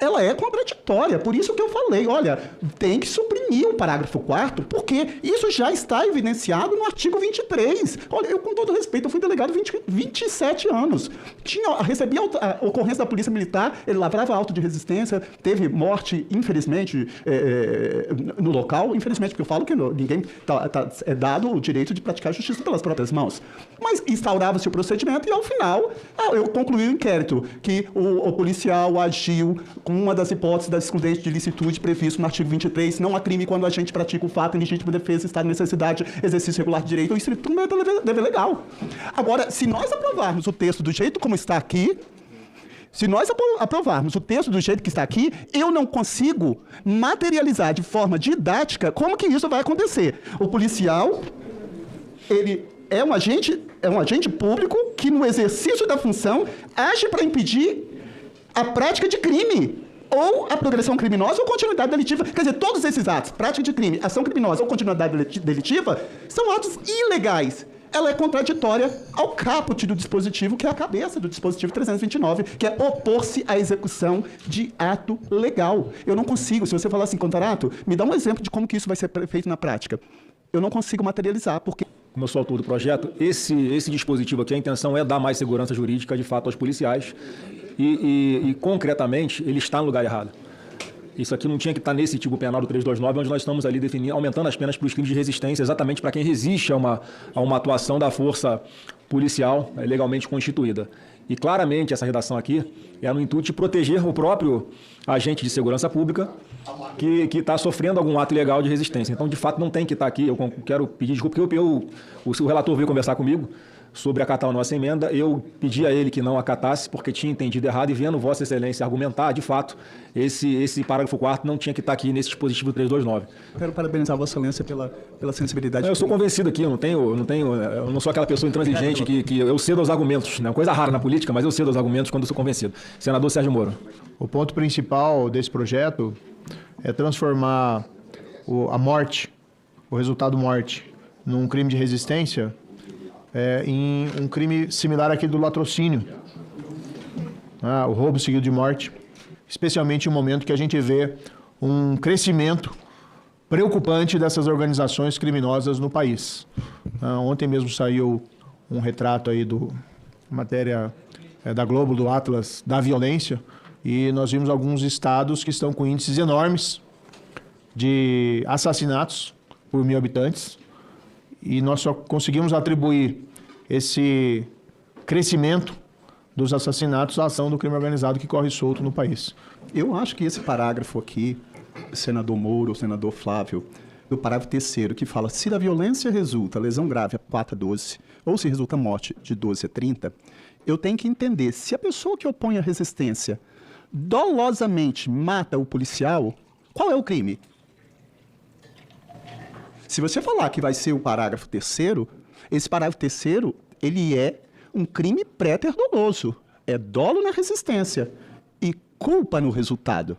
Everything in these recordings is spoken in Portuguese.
ela é contraditória. Por isso que eu falei, olha, tem que suprimir o parágrafo 4º, porque isso já está evidenciado no artigo 23. Olha, eu, com todo respeito, eu fui delegado 27 anos. Recebia a ocorrência da Polícia Militar, ele lavrava auto de resistência, teve morte, infelizmente, no local. Infelizmente, porque eu falo que ninguém é dado o direito de praticar justiça pelas próprias mãos. Mas instaurava-se o procedimento e, ao final, eu concluí o inquérito, que o policial agiu com uma das hipóteses da excludente de licitude previsto no artigo 23, não há crime quando a gente pratica o fato em legítima defesa, estado de necessidade, exercício regular de direito ou estrito dever legal. Agora, se nós aprovarmos o texto do jeito como está aqui, eu não consigo materializar de forma didática como que isso vai acontecer. O policial, ele é um agente público que, no exercício da função, age para impedir a prática de crime, ou a progressão criminosa ou continuidade delitiva. Quer dizer, todos esses atos, prática de crime, ação criminosa ou continuidade delitiva, são atos ilegais. Ela é contraditória ao caput do dispositivo, que é a cabeça do dispositivo 329, que é opor-se à execução de ato legal. Eu não consigo, se você falar assim, Contarato, me dá um exemplo de como que isso vai ser feito na prática. Eu não consigo materializar, porque... Como eu sou autor do projeto, esse dispositivo aqui, a intenção é dar mais segurança jurídica, de fato, aos policiais. E concretamente, ele está no lugar errado. Isso aqui não tinha que estar nesse tipo penal do 329, onde nós estamos ali definindo, aumentando as penas para os crimes de resistência, exatamente para quem resiste a uma atuação da força policial legalmente constituída. E claramente essa redação aqui é no intuito de proteger o próprio agente de segurança pública que está sofrendo algum ato ilegal de resistência. Então, de fato, não tem que estar aqui. Eu quero pedir desculpa, porque o relator veio conversar comigo sobre acatar a nossa emenda. Eu pedi a ele que não acatasse, porque tinha entendido errado, e vendo Vossa Excelência argumentar, de fato, esse parágrafo 4º não tinha que estar aqui nesse dispositivo 329. Quero parabenizar Vossa Excelência pela sensibilidade. Eu sou convencido aqui, eu não sou aquela pessoa intransigente que eu cedo aos argumentos, né? Coisa rara na política, mas eu cedo aos argumentos quando eu sou convencido. Senador Sérgio Moro. O ponto principal desse projeto é transformar a morte, o resultado morte, num crime de resistência, em um crime similar àquele do latrocínio, o roubo seguido de morte, especialmente no momento que a gente vê um crescimento preocupante dessas organizações criminosas no país. Ontem mesmo saiu um retrato aí matéria da Globo, do Atlas da Violência, e nós vimos alguns estados que estão com índices enormes de assassinatos por 1.000 habitantes, e nós só conseguimos atribuir esse crescimento dos assassinatos à ação do crime organizado que corre solto no país. Eu acho que esse parágrafo aqui, senador Moro, senador Flávio, do parágrafo 3º, que fala: se da violência resulta lesão grave a 4 a 12, ou se resulta morte de 12 a 30, eu tenho que entender, se a pessoa que opõe a resistência dolosamente mata o policial, qual é o crime? Se você falar que vai ser o parágrafo 3º, esse parágrafo 3º, ele é um crime préter doloso. É dolo na resistência e culpa no resultado.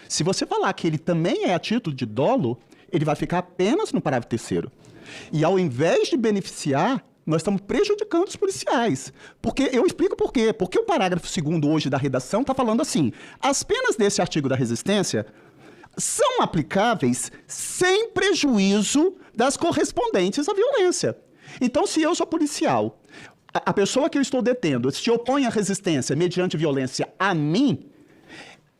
Se você falar que ele também é a título de dolo, ele vai ficar apenas no parágrafo 3º. E ao invés de beneficiar, nós estamos prejudicando os policiais. Porque eu explico por quê. Porque o parágrafo 2º hoje da redação está falando assim: as penas desse artigo da resistência são aplicáveis sem prejuízo das correspondentes à violência. Então, se eu sou policial, a pessoa que eu estou detendo se opõe à resistência mediante violência a mim,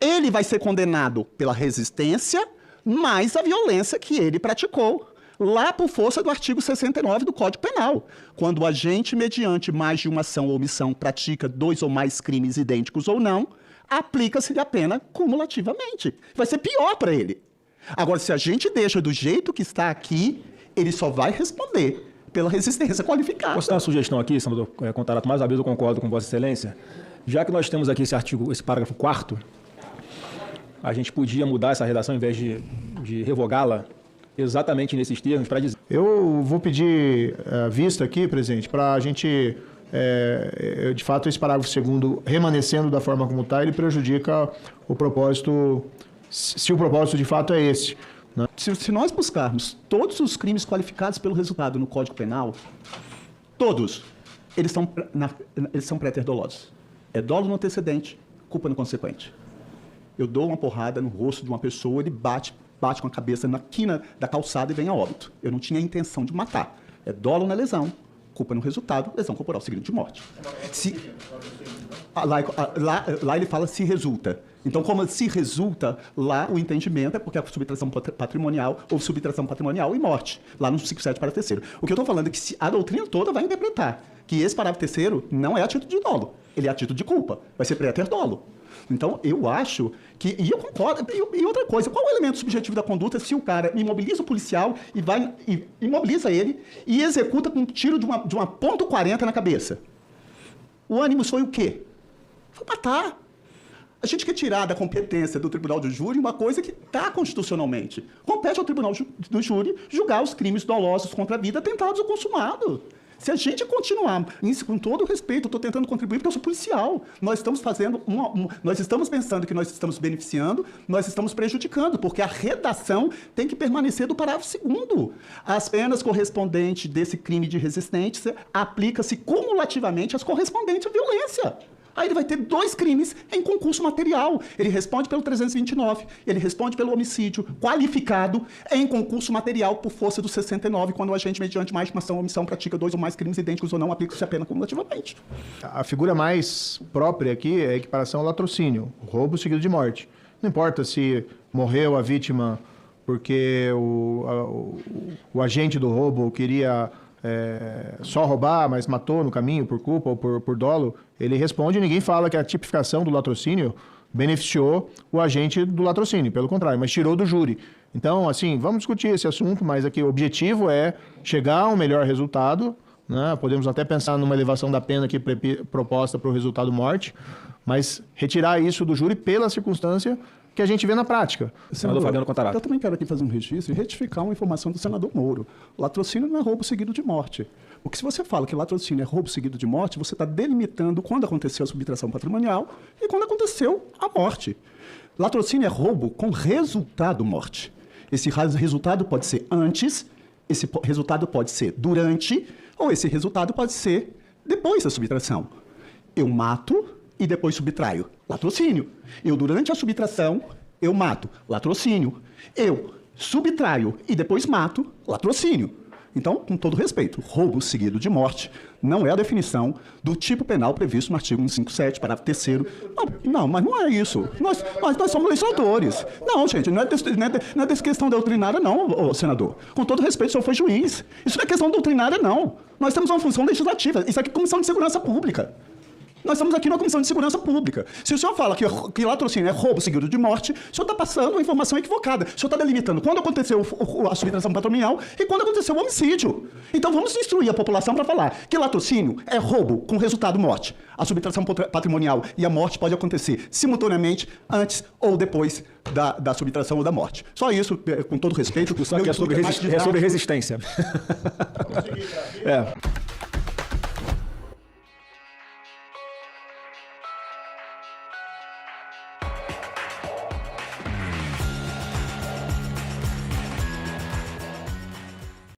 ele vai ser condenado pela resistência mais a violência que ele praticou, lá por força do artigo 69 do Código Penal. Quando o agente, mediante mais de uma ação ou omissão, pratica 2 ou mais crimes idênticos ou não, aplica-se a pena cumulativamente. Vai ser pior para ele. Agora, se a gente deixa do jeito que está aqui, ele só vai responder pela resistência qualificada. Posso dar uma sugestão aqui, senador Contarato? Mais uma vez eu concordo com Vossa Excelência. Já que nós temos aqui esse parágrafo 4º, a gente podia mudar essa redação, ao invés de revogá-la, exatamente nesses termos, para dizer... Eu vou pedir vista aqui, presidente, para a gente... de fato, esse parágrafo 2º, remanescendo da forma como está, ele prejudica o propósito, se o propósito de fato é esse. Né? Se nós buscarmos todos os crimes qualificados pelo resultado no Código Penal, todos, eles são préter dolosos. É dolo no antecedente, culpa no consequente. Eu dou uma porrada no rosto de uma pessoa, ele bate com a cabeça na quina da calçada e vem a óbito. Eu não tinha a intenção de matar. É dolo na lesão, culpa no resultado, lesão corporal seguida de morte. Lá ele fala se resulta. Então, como se resulta, lá o entendimento é porque a subtração patrimonial ou subtração patrimonial e morte. Lá no 57, parágrafo terceiro. O que eu estou falando é que a doutrina toda vai interpretar que esse parágrafo terceiro não é a título de dolo, ele é a título de culpa. Vai ser préter dolo. Então, eu acho que... E eu concordo. E outra coisa, qual é o elemento subjetivo da conduta se o cara imobiliza o policial e imobiliza ele e executa com um tiro de uma ponto .40 na cabeça? O ânimo foi o quê? Foi matar. A gente quer tirar da competência do tribunal do júri uma coisa que está constitucionalmente. Compete ao tribunal do júri julgar os crimes dolosos contra a vida tentados ou consumados. Se a gente continuar, isso com todo o respeito, eu estou tentando contribuir porque eu sou policial. Nós estamos fazendo nós estamos pensando que nós estamos beneficiando, nós estamos prejudicando, porque a redação tem que permanecer do parágrafo 2º. As penas correspondentes desse crime de resistência aplicam-se cumulativamente às correspondentes à violência. Aí ele vai ter 2 crimes em concurso material. Ele responde pelo 329, ele responde pelo homicídio qualificado em concurso material por força do 69, quando o agente, mediante má estimação ou omissão, pratica 2 ou mais crimes idênticos ou não, aplica-se a pena cumulativamente. A figura mais própria aqui é a equiparação ao latrocínio, roubo seguido de morte. Não importa se morreu a vítima porque o agente do roubo queria... só roubar, mas matou no caminho por culpa ou por dolo, ele responde e ninguém fala que a tipificação do latrocínio beneficiou o agente do latrocínio, pelo contrário, mas tirou do júri. Então, assim, vamos discutir esse assunto, mas aqui o objetivo é chegar a um melhor resultado, né? Podemos até pensar numa elevação da pena aqui proposta para o resultado morte, mas retirar isso do júri pela circunstância que a gente vê na prática. Senador Fabiano Contarato. Eu também quero aqui fazer um registro e retificar uma informação do senador Moro. Latrocínio não é roubo seguido de morte. Porque se você fala que latrocínio é roubo seguido de morte, você está delimitando quando aconteceu a subtração patrimonial e quando aconteceu a morte. Latrocínio é roubo com resultado morte. Esse resultado pode ser antes, esse resultado pode ser durante, ou esse resultado pode ser depois da subtração. Eu mato e depois subtraio. Latrocínio. Eu, durante a subtração, eu mato. Latrocínio. Eu subtraio e depois mato. Latrocínio. Então, com todo respeito, roubo seguido de morte não é a definição do tipo penal previsto no artigo 157, parágrafo 3º. Não, mas não é isso. Nós somos legisladores. Não, gente, não é dessa questão doutrinária, não, senador. Com todo respeito, o senhor foi juiz. Isso não é questão doutrinária, não. Nós temos uma função legislativa. Isso aqui é Comissão de Segurança Pública. Nós estamos aqui na Comissão de Segurança Pública. Se o senhor fala que latrocínio é roubo seguido de morte, o senhor está passando uma informação equivocada. O senhor está delimitando quando aconteceu a subtração patrimonial e quando aconteceu o homicídio. Então vamos instruir a população para falar que latrocínio é roubo com resultado morte. A subtração patrimonial e a morte pode acontecer simultaneamente antes ou depois da subtração ou da morte. Só isso, com todo respeito. É sobre resistência.